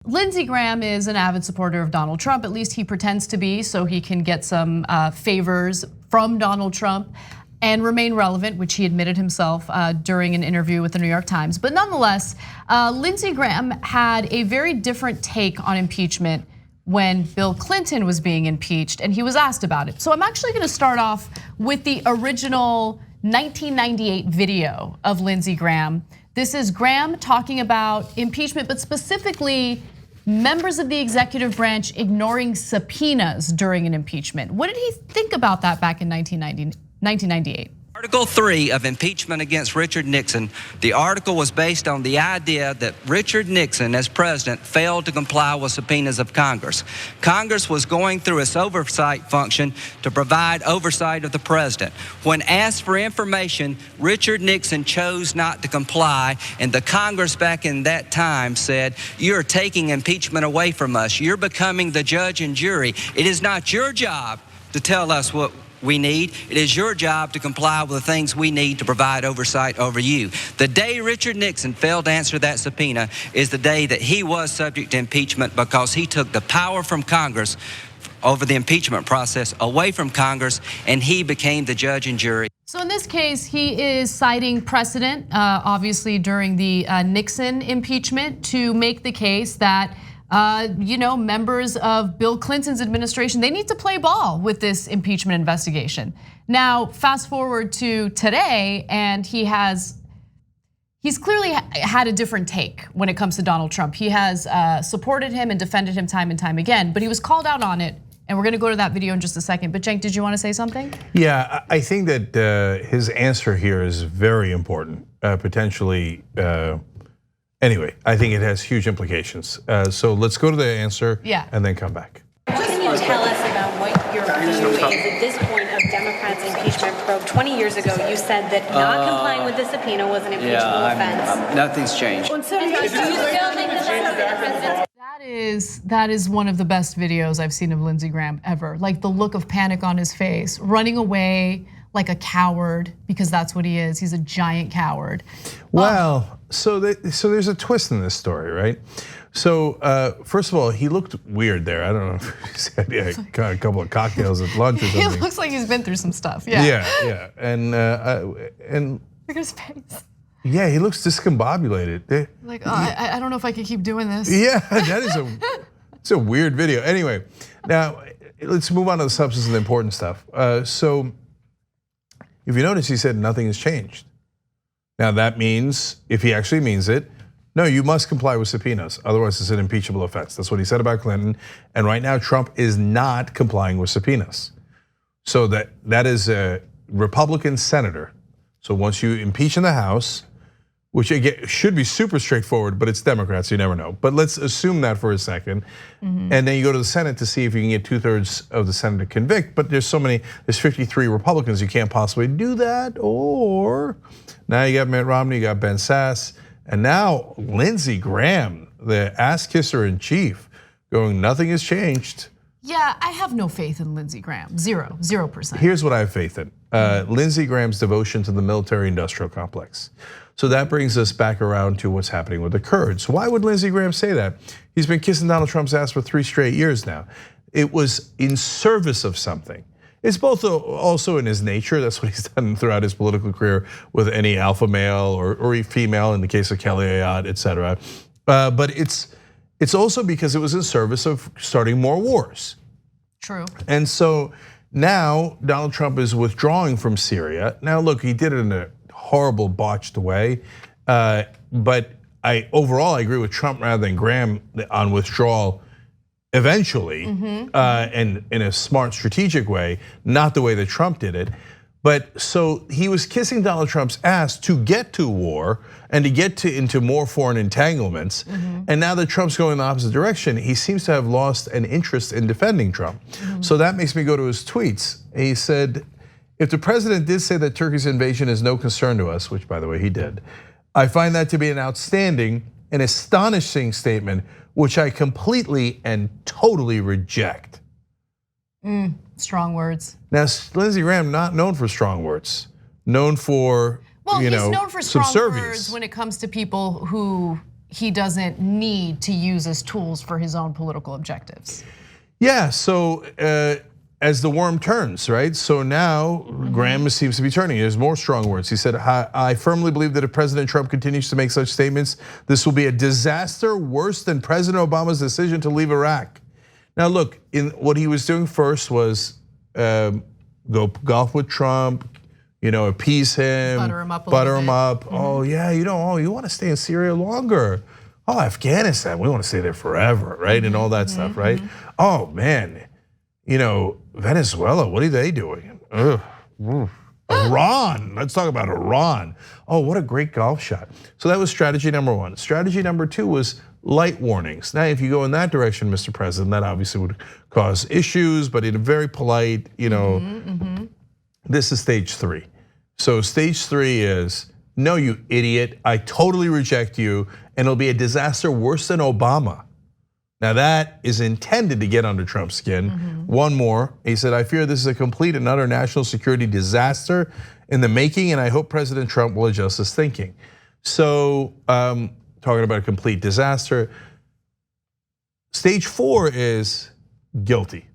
Lindsey Graham is an avid supporter of Donald Trump. At least he pretends to be, so he can get some favors from Donald Trump and remain relevant, which he admitted himself during an interview with the New York Times. But nonetheless, Lindsey Graham had a very different take on impeachment when Bill Clinton was being impeached, and he was asked about it. So I'm actually gonna start off with the original 1998 video of Lindsey Graham. This is Graham talking about impeachment, but specifically members of the executive branch ignoring subpoenas during an impeachment. What did he think about that back in 1998? Article 3 of impeachment against Richard Nixon, the article was based on the idea that Richard Nixon, as president, failed to comply with subpoenas of Congress. Congress was going through its oversight function to provide oversight of the president. When asked for information, Richard Nixon chose not to comply, and the Congress back in that time said, "You're taking impeachment away from us. You're becoming the judge and jury. It is not your job to tell us what we need. It is your job to comply with the things we need to provide oversight over you." The day Richard Nixon failed to answer that subpoena is the day that he was subject to impeachment, because he took the power from Congress over the impeachment process away from Congress, and he became the judge and jury. So in this case, he is citing precedent, obviously during the Nixon impeachment, to make the case that members of Bill Clinton's administration, they need to play ball with this impeachment investigation. Now, fast forward to today, and he's clearly had a different take when it comes to Donald Trump. He has supported him and defended him time and time again, but he was called out on it. And we're gonna go to that video in just a second. But Cenk, did you want to say something? Yeah, I think that his answer here is very important, potentially. Anyway, I think it has huge implications. So let's go to the answer and then come back. What can you tell us about what your view is at this point of Democrats' impeachment probe? 20 years ago, you said that not complying with the subpoena was an impeachable offense. Nothing's changed. That is one of the best videos I've seen of Lindsey Graham ever. Like the look of panic on his face, running away like a coward, because that's what he is. He's a giant coward. Well, so there's a twist in this story, right? So first of all, he looked weird there. I don't know if he's had a couple of cocktails at lunch or something. He looks like he's been through some stuff. Yeah. Yeah. And look at his face. Yeah, he looks discombobulated. Like, I don't know if I can keep doing this. Yeah, it's a weird video. Anyway, now let's move on to the substance and the important stuff. So if you notice, he said nothing has changed. Now that means, if he actually means it, no, you must comply with subpoenas. Otherwise, it's an impeachable offense. That's what he said about Clinton. And right now, Trump is not complying with subpoenas. So that is a Republican senator. So once you impeach in the House, which again should be super straightforward, but it's Democrats, you never know. But let's assume that for a second. And then you go to the Senate to see if you can get 2/3 of the Senate to convict, but there's 53 Republicans, you can't possibly do that. Or now you got Mitt Romney, you got Ben Sass, and now Lindsey Graham, the ass kisser in chief, going nothing has changed. Yeah, I have no faith in Lindsey Graham, 0%. Here's what I have faith in, Lindsey Graham's devotion to the military-industrial complex. So that brings us back around to what's happening with the Kurds. Why would Lindsey Graham say that? He's been kissing Donald Trump's ass for 3 straight years now. It was in service of something. It's both also in his nature. That's what he's done throughout his political career with any alpha male or female in the case of Kelly Ayotte, et cetera. But it's also because it was in service of starting more wars. True. And so now Donald Trump is withdrawing from Syria. Now look, he did it in a horrible, botched way. But overall, I agree with Trump rather than Graham on withdrawal eventually, and in a smart, strategic way, not the way that Trump did it. But so he was kissing Donald Trump's ass to get to war and to get into more foreign entanglements. And now that Trump's going in the opposite direction, he seems to have lost an interest in defending Trump. So that makes me go to his tweets. He said, if the president did say that Turkey's invasion is no concern to us, which by the way he did, I find that to be an outstanding and astonishing statement, which I completely and totally reject. Strong words. Now, Lindsey Graham, not known for strong words, known for, he's known for strong words when it comes to people who he doesn't need to use as tools for his own political objectives. Yeah, so as the worm turns, right? So now Graham seems to be turning. There's more strong words. He said, I firmly believe that if President Trump continues to make such statements, this will be a disaster worse than President Obama's decision to leave Iraq. Now look, what he was doing first was go golf with Trump, appease him, butter him up a butter little him bit. up. Oh yeah, you want to stay in Syria longer. Oh, Afghanistan, we want to stay there forever, right? And all that stuff, right? Oh man, Venezuela, what are they doing? Iran, let's talk about Iran. Oh, what a great golf shot. So that was strategy number one. Strategy number two was light warnings. Now, if you go in that direction, Mr. President, that obviously would cause issues, but in a very polite, this is stage three. So stage three is, no, you idiot, I totally reject you, and it'll be a disaster worse than Obama. Now that is intended to get under Trump's skin. One more, he said, I fear this is a complete and utter national security disaster in the making, and I hope President Trump will adjust his thinking. So, talking about a complete disaster. Stage four is guilty.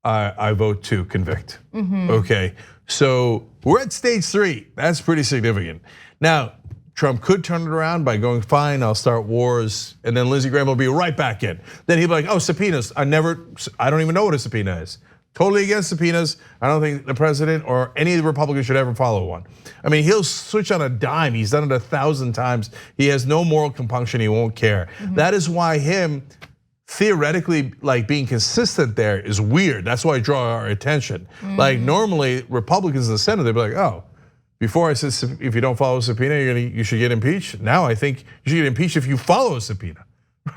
I vote to convict. Okay, so we're at stage three. That's pretty significant. Now, Trump could turn it around by going, fine, I'll start wars, and then Lindsey Graham will be right back in. Then he'll be like, oh, subpoenas, I don't even know what a subpoena is. Totally against subpoenas. I don't think the president or any of the Republicans should ever follow one. I mean, he'll switch on a dime. He's done it 1,000 times. He has no moral compunction, he won't care. That is why him theoretically being consistent there is weird. That's why I draw our attention. Like normally Republicans in the Senate, they'd be like, oh, before I said if you don't follow a subpoena, you should get impeached. Now I think you should get impeached if you follow a subpoena,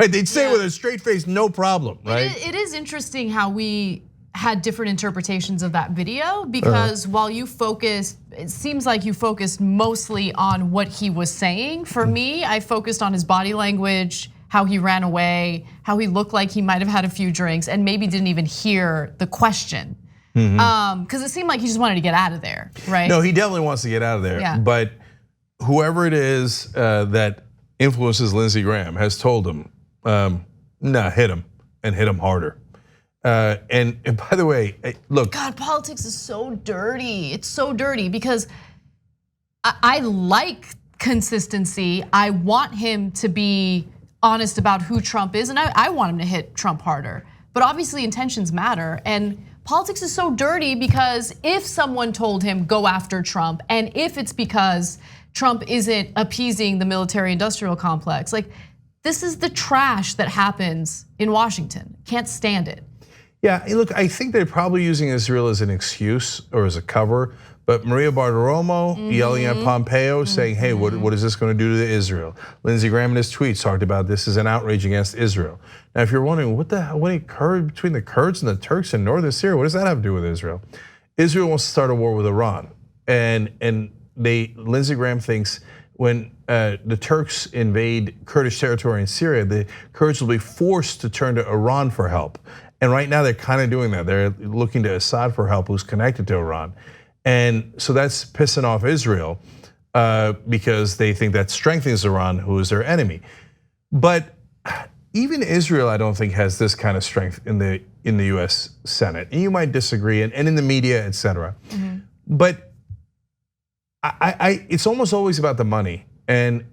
right? They'd say with a straight face, no problem, right? It is interesting how we had different interpretations of that video because while you focused, it seems like you focused mostly on what he was saying. For me, I focused on his body language, how he ran away, how he looked like he might have had a few drinks and maybe didn't even hear the question. Because it seemed like he just wanted to get out of there, right? No, he definitely wants to get out of there. Yeah. But whoever it is that influences Lindsey Graham has told him, nah, hit him and hit him harder. And by the way, look. God, politics is so dirty. It's so dirty because I like consistency. I want him to be honest about who Trump is, and I want him to hit Trump harder. But obviously intentions matter, and politics is so dirty because if someone told him go after Trump, and if it's because Trump isn't appeasing the military-industrial complex, this is the trash that happens in Washington. Can't stand it. Yeah, look, I think they're probably using Israel as an excuse or as a cover. But Maria Bartiromo yelling at Pompeo, saying, hey, what is this going to do to Israel? Lindsey Graham in his tweets talked about this as an outrage against Israel. Now, if you're wondering, what occurred between the Kurds and the Turks in northern Syria, what does that have to do with Israel? Israel wants to start a war with Iran. And Lindsey Graham thinks when the Turks invade Kurdish territory in Syria, the Kurds will be forced to turn to Iran for help. And right now they're kind of doing that. They're looking to Assad for help, who's connected to Iran. And so that's pissing off Israel because they think that strengthens Iran, who is their enemy. But even Israel, I don't think has this kind of strength in the US Senate. And you might disagree, and in the media, et cetera. But it's almost always about the money. And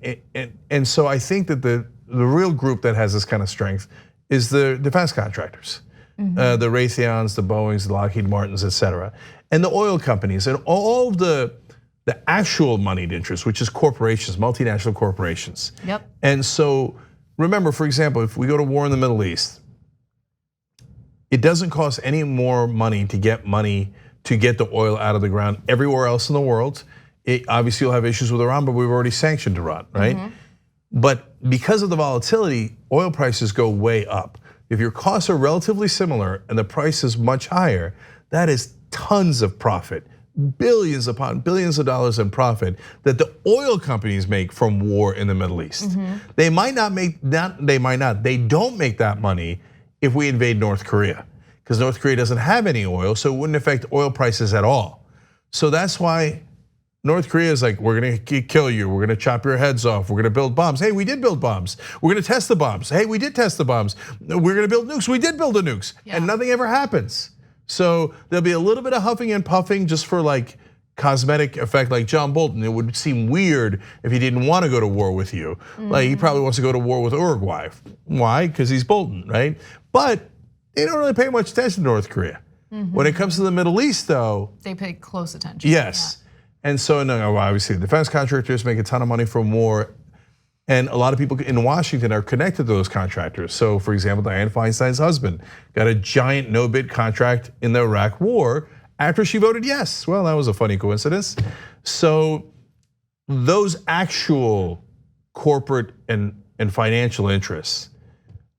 so I think that the real group that has this kind of strength is the defense contractors. The Raytheons, the Boeings, the Lockheed Martins, et cetera. And the oil companies and all of the actual moneyed interests, which is corporations, multinational corporations. Yep. And so remember, for example, if we go to war in the Middle East, it doesn't cost any more money to get the oil out of the ground everywhere else in the world. Obviously you'll have issues with Iran, but we've already sanctioned Iran, right? But because of the volatility, oil prices go way up. If your costs are relatively similar and the price is much higher, that is tons of profit, billions upon billions of dollars in profit that the oil companies make from war in the Middle East. They might not make that, they don't make that money if we invade North Korea, because North Korea doesn't have any oil, so it wouldn't affect oil prices at all. So that's why North Korea is like, we're gonna kill you, we're gonna chop your heads off, we're gonna build bombs. Hey, we did build bombs. We're gonna test the bombs. Hey, we did test the bombs. We're gonna build nukes. We did build the nukes, and nothing ever happens. So there'll be a little bit of huffing and puffing just for like cosmetic effect, like John Bolton. It would seem weird if he didn't want to go to war with you. Like he probably wants to go to war with Uruguay. Why? Because he's Bolton, right? But they don't really pay much attention to North Korea. When it comes to the Middle East, though, they pay close attention. Yes. And so obviously defense contractors make a ton of money from war, and a lot of people in Washington are connected to those contractors. So for example, Dianne Feinstein's husband got a giant no-bid contract in the Iraq war after she voted yes. Well, that was a funny coincidence. So those actual corporate and financial interests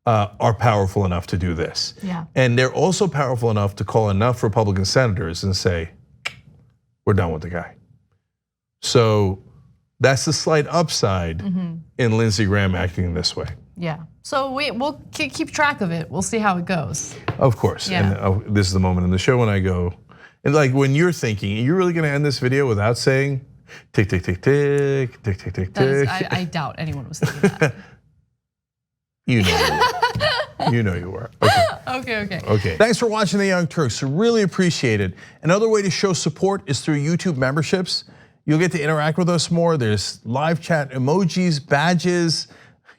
are powerful enough to do this. Yeah. And they're also powerful enough to call enough Republican senators and say, we're done with the guy. So that's the slight upside in Lindsey Graham acting this way. Yeah, so we'll keep track of it. We'll see how it goes. Of course, and this is the moment in the show when I go, and like when you're thinking, are you really gonna end this video without saying, tick, tick, tick, tick, tick, tick, tick, tick? I doubt anyone was thinking that. You know you were. You know you were. Okay. Thanks for watching The Young Turks. Really appreciate it. Another way to show support is through YouTube memberships. You'll get to interact with us more. There's live chat emojis, badges.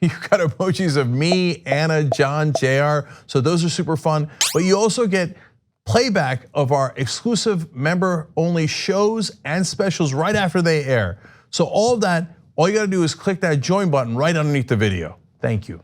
You've got emojis of me, Anna, John, JR. So those are super fun. But you also get playback of our exclusive member-only shows and specials right after they air. So all of that, all you gotta do is click that join button right underneath the video. Thank you.